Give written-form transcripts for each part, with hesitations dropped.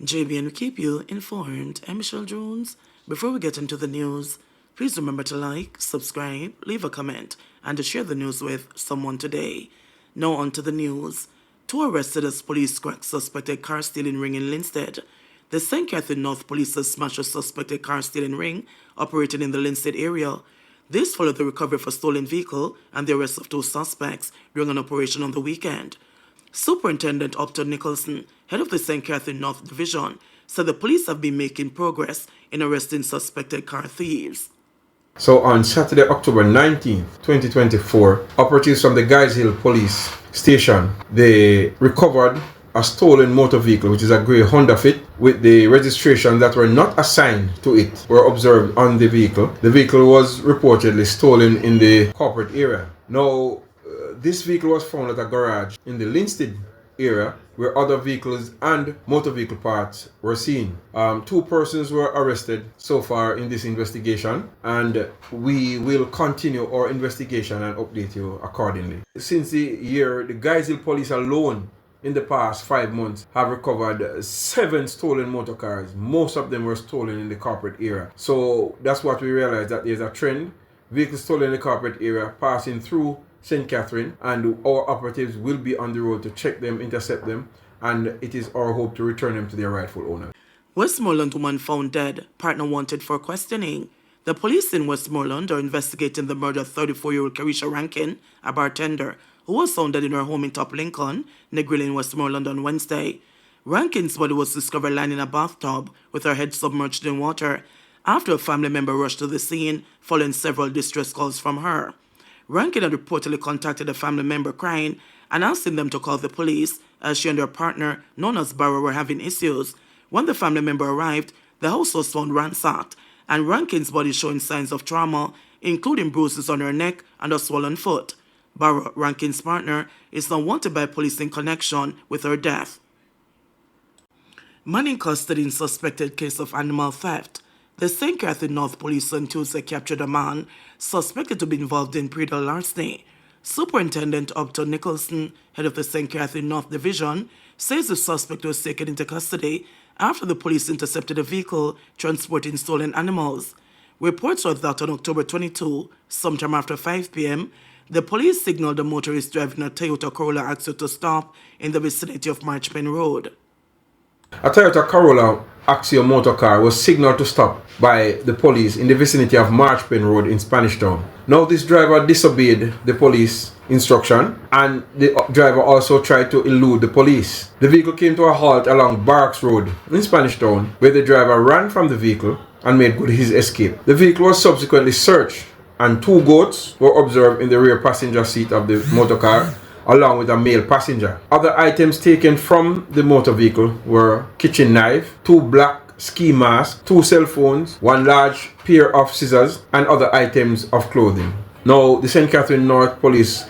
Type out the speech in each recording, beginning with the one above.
JBNN will keep you informed. I'm Michelle Jones. Before we get into the news, please remember to like, subscribe, leave a comment, and to share the news with someone today. Now on to the news. Two arrested as police crack suspected car stealing ring in Linstead. The St. Catherine North Police has smashed a suspected car stealing ring operating in the Linstead area. This followed the recovery of a stolen vehicle and the arrest of two suspects during an operation on the weekend. Superintendent Upton Nicholson, head of the St. Catherine North Division, said the police have been making progress in arresting suspected car thieves. So on Saturday, October 19th, 2024, operatives from the Guys Hill Police Station, they recovered a stolen motor vehicle, which is a grey Honda Fit, with the registration that were not assigned to it were observed on the vehicle. The vehicle was reportedly stolen in the corporate area. Now, this vehicle was found at a garage in the Linstead area where other vehicles and motor vehicle parts were seen. Two persons were arrested so far in this investigation, and we will continue our investigation and update you accordingly. Since the year, the Guys Hill Police alone in the past 5 months have recovered 7 stolen motor cars. Most of them were stolen in the corporate area. So that's what we realized, that there's a trend. Vehicles stolen in the corporate area passing through St. Catherine, and our operatives will be on the road to check them, intercept them, and it is our hope to return them to their rightful owner. Westmoreland woman found dead, partner wanted for questioning. The police in Westmoreland are investigating the murder of 34-year-old Carisha Rankin, a bartender, who was found dead in her home in Top Lincoln, Negril in Westmoreland on Wednesday. Rankin's body was discovered lying in a bathtub with her head submerged in water after a family member rushed to the scene following several distress calls from her. Rankin had reportedly contacted a family member crying and asking them to call the police as she and her partner, known as Barrow, were having issues. When the family member arrived, the house was found ransacked, and Rankin's body showing signs of trauma, including bruises on her neck and a swollen foot. Barrow, Rankin's partner, is now wanted by police in connection with her death. Man in custody in suspected case of animal theft. The St. Catherine North Police on Tuesday captured a man suspected to be involved in predatory larceny. Superintendent Upton Nicholson, head of the St. Catherine North Division, says the suspect was taken into custody after the police intercepted a vehicle transporting stolen animals. Reports are that on October 22, sometime after 5 p.m., the police signaled a motorist driving a Toyota Corolla Axio to stop in the vicinity of Marchpen Road. A Toyota Corolla Axio motor car was signaled to stop by the police in the vicinity of Marchpen Road in Spanish Town. Now this driver disobeyed the police instruction, and the driver also tried to elude the police. The vehicle came to a halt along Barracks Road in Spanish Town, where the driver ran from the vehicle and made good his escape. The vehicle was subsequently searched, and 2 goats were observed in the rear passenger seat of the motor car, along with a male passenger. Other items taken from the motor vehicle were kitchen knife, 2 black ski masks, 2 cell phones, 1 large pair of scissors, and other items of clothing. Now, the St. Catherine North Police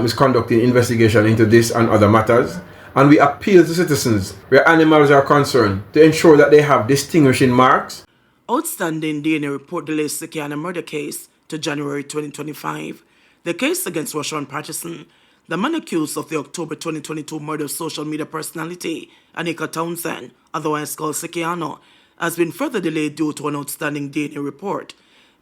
is conducting investigation into this and other matters, and we appeal to citizens where animals are concerned to ensure that they have distinguishing marks. Outstanding DNA report delays Sikiana murder case to January 2025. The case against Rashawn Patterson, the man accused of the October 2022 murder of social media personality Anika Townsend, otherwise called Sikiano, has been further delayed due to an outstanding DNA report.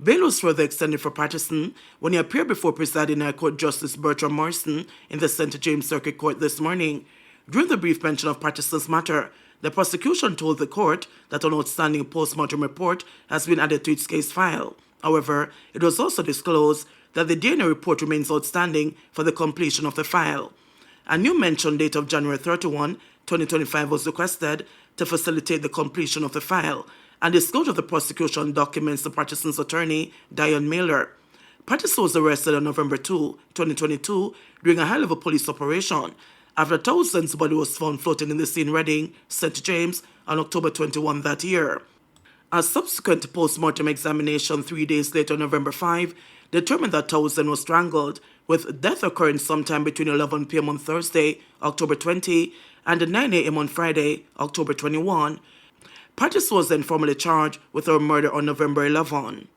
Bail was further extended for Patterson when he appeared before presiding High Court Justice Bertram Morrison in the St. James Circuit Court this morning. During the brief mention of Patterson's matter, the prosecution told the court that an outstanding post-mortem report has been added to its case file. However, it was also disclosed that the DNA report remains outstanding for the completion of the file. A new mention date of January 31, 2025 was requested to facilitate the completion of the file, and disclosure of the prosecution documents the Patterson's attorney, Diane Miller. Patterson was arrested on November 2, 2022 during a high-level police operation after Townsend's body was found floating in the sea in Reading, St. James, on October 21 that year. A subsequent post-mortem examination 3 days later, November 5, determined that Townsend was strangled, with death occurring sometime between 11 p.m. on Thursday, October 20, and 9 a.m. on Friday, October 21. Patterson was then formally charged with her murder on November 11.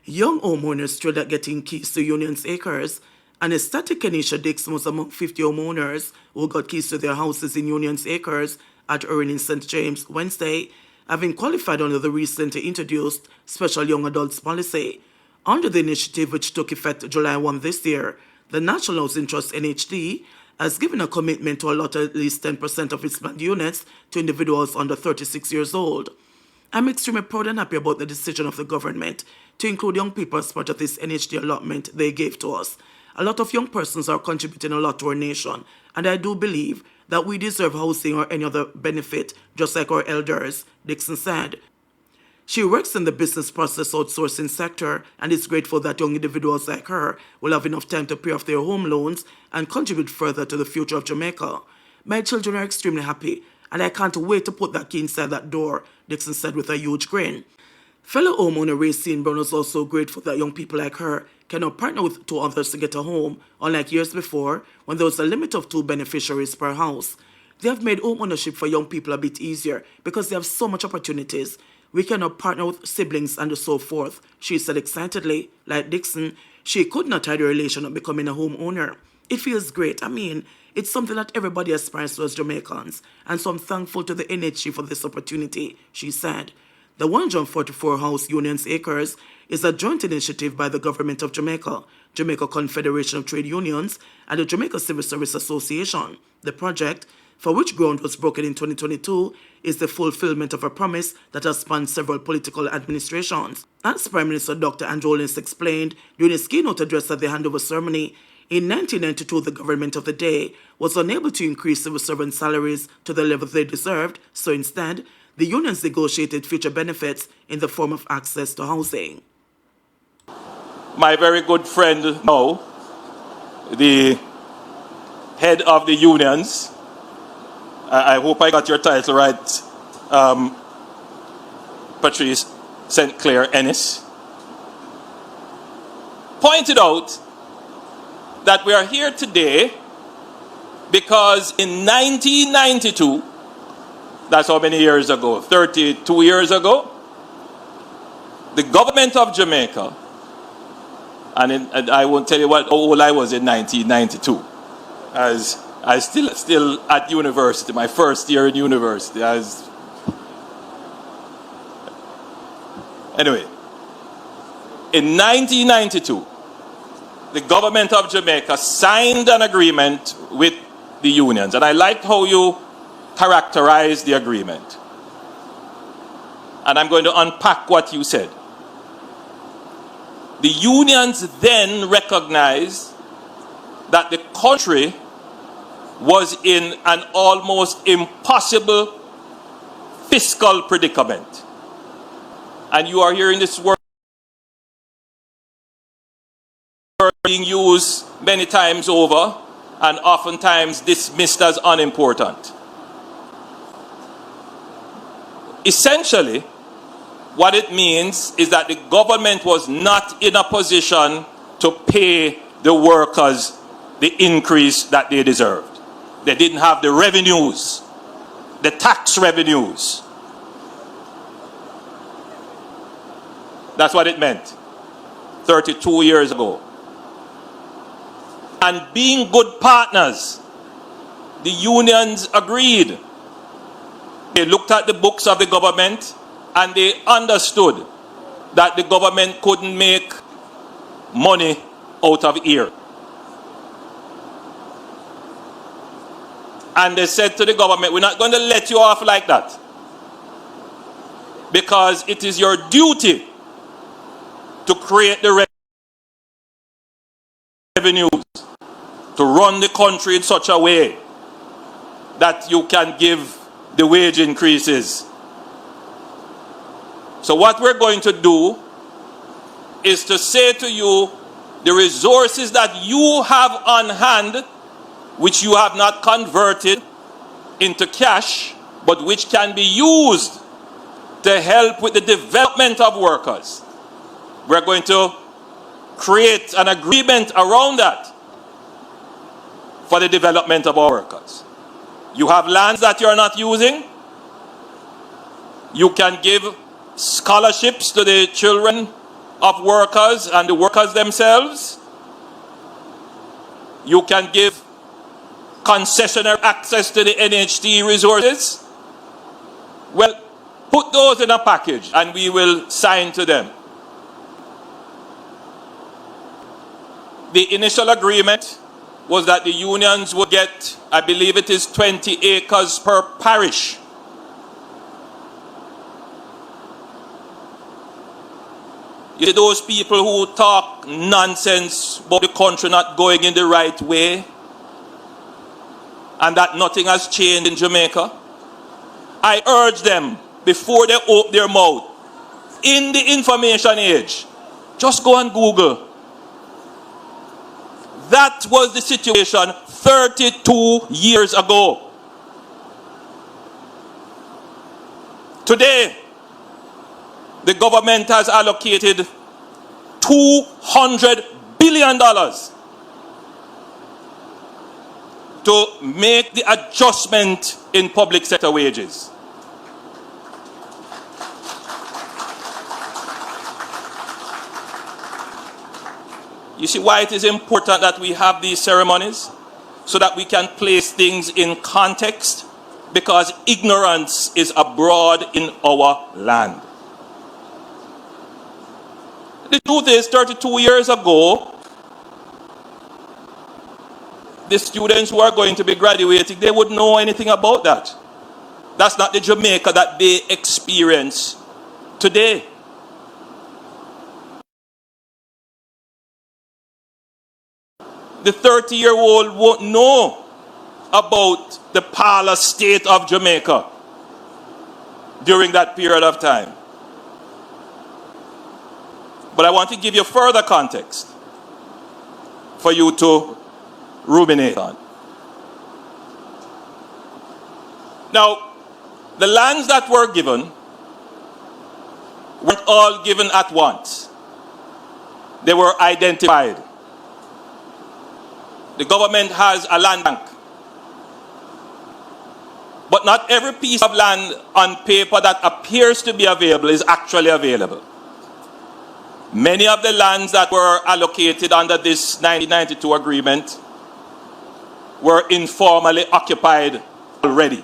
Young homeowners thrilled at getting keys to Union's Acres, and ecstatic Kenisha Dixon was among 50 homeowners who got keys to their houses in Union's Acres at Erin in St. James Wednesday, having qualified under the recently introduced Special Young Adults Policy. Under the initiative, which took effect July 1 this year, the National Housing Trust NHT has given a commitment to allot at least 10% of its planned units to individuals under 36 years old. I'm extremely proud and happy about the decision of the government to include young people as part of this NHT allotment they gave to us. A lot of young persons are contributing a lot to our nation, and I do believe that we deserve housing or any other benefit, just like our elders, Dixon said. She works in the business process outsourcing sector and is grateful that young individuals like her will have enough time to pay off their home loans and contribute further to the future of Jamaica. My children are extremely happy, and I can't wait to put that key inside that door, Dixon said with a huge grin. Fellow homeowner Racine Brown is also grateful that young people like her can now partner with two others to get a home, unlike years before when there was a limit of 2 beneficiaries per house. They have made home ownership for young people a bit easier because they have so much opportunities. We can now partner with siblings and so forth, she said excitedly. Like Dixon, she could not hide her relation of becoming a homeowner. It feels great. I mean, it's something that everybody aspires to as Jamaicans, and so I'm thankful to the NHG for this opportunity, she said. The 144 House Unions Acres is a joint initiative by the Government of Jamaica, Jamaica Confederation of Trade Unions, and the Jamaica Civil Service Association. The project, for which ground was broken in 2022, is the fulfillment of a promise that has spanned several political administrations. As Prime Minister Dr. Andrew Holness explained during his keynote address at the handover ceremony, in 1992 the government of the day was unable to increase civil servant salaries to the level they deserved, so instead, the unions negotiated future benefits in the form of access to housing. My very good friend now, the head of the unions, I hope I got your title right, Patrice St. Clair Ennis, pointed out that we are here today because in 1992, that's how many years ago, 32 years ago, the government of Jamaica, and I won't tell you how old I was in 1992, as I still at university, my first year in university. Anyway, in 1992, the government of Jamaica signed an agreement with the unions, and I liked how you characterized the agreement. And I'm going to unpack what you said. The unions then recognized that the country was in an almost impossible fiscal predicament. And you are hearing this word being used many times over and oftentimes dismissed as unimportant. Essentially, what it means is that the government was not in a position to pay the workers the increase that they deserved. They didn't have the revenues, the tax revenues. That's what it meant 32 years ago. And being good partners, the unions agreed. They looked at the books of the government and they understood that the government couldn't make money out of here. And they said to the government, we're not going to let you off like that, because it is your duty to create the revenues, to run the country in such a way that you can give the wage increases. So what we're going to do is to say to you, the resources that you have on hand, which you have not converted into cash, but which can be used to help with the development of workers, we're going to create an agreement around that for the development of our workers. You have lands that you're not using. You can give scholarships to the children of workers and the workers themselves. You can give concessionary access to the NHT resources. Well, put those in a package and we will sign to them. The initial agreement was that the unions would get, I believe it is 20 acres per parish. You see those people who talk nonsense about the country not going in the right way and that nothing has changed in Jamaica? I urge them, before they open their mouth, in the information age, just go and Google. That was the situation 32 years ago. Today, the government has allocated $200 billion to make the adjustment in public sector wages. You see why it is important that we have these ceremonies? So that we can place things in context, because ignorance is abroad in our land. The truth is, 32 years ago, the students who are going to be graduating, they wouldn't know anything about that. That's not the Jamaica that they experience today. The 30-year-old won't know about the parlor state of Jamaica during that period of time. But I want to give you further context for you to ruminate on. Now, the lands that were given weren't all given at once. They were identified. The government has a land bank. But not every piece of land on paper that appears to be available is actually available. Many of the lands that were allocated under this 1992 agreement were informally occupied already,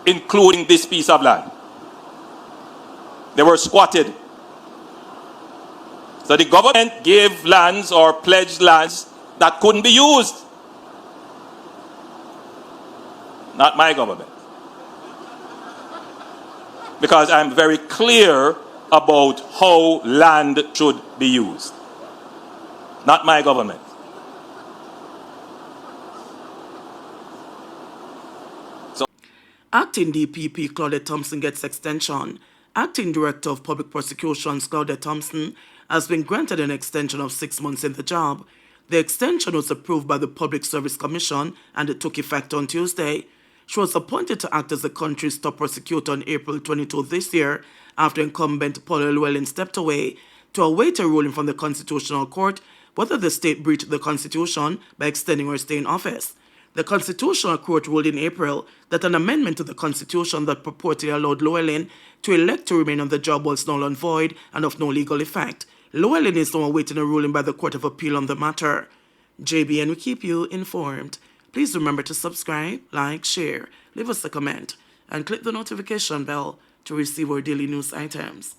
including this piece of land. They were squatted. So the government gave lands or pledged lands that couldn't be used. Not my government. Because I'm very clear about how land should be used. Not my government. Acting DPP Claudia Thompson gets extension. Acting Director of Public Prosecutions Claudia Thompson has been granted an extension of 6 months in the job. The extension was approved by the Public Service Commission and it took effect on Tuesday. She was appointed to act as the country's top prosecutor on April 22 this year after incumbent Paul Llewellyn stepped away to await a ruling from the Constitutional Court whether the state breached the Constitution by extending her stay in office. The Constitutional Court ruled in April that an amendment to the Constitution that purportedly allowed Llewellyn to elect to remain on the job was null and void and of no legal effect. Llewellyn is now awaiting a ruling by the Court of Appeal on the matter. JBN will keep you informed. Please remember to subscribe, like, share, leave us a comment, and click the notification bell to receive our daily news items.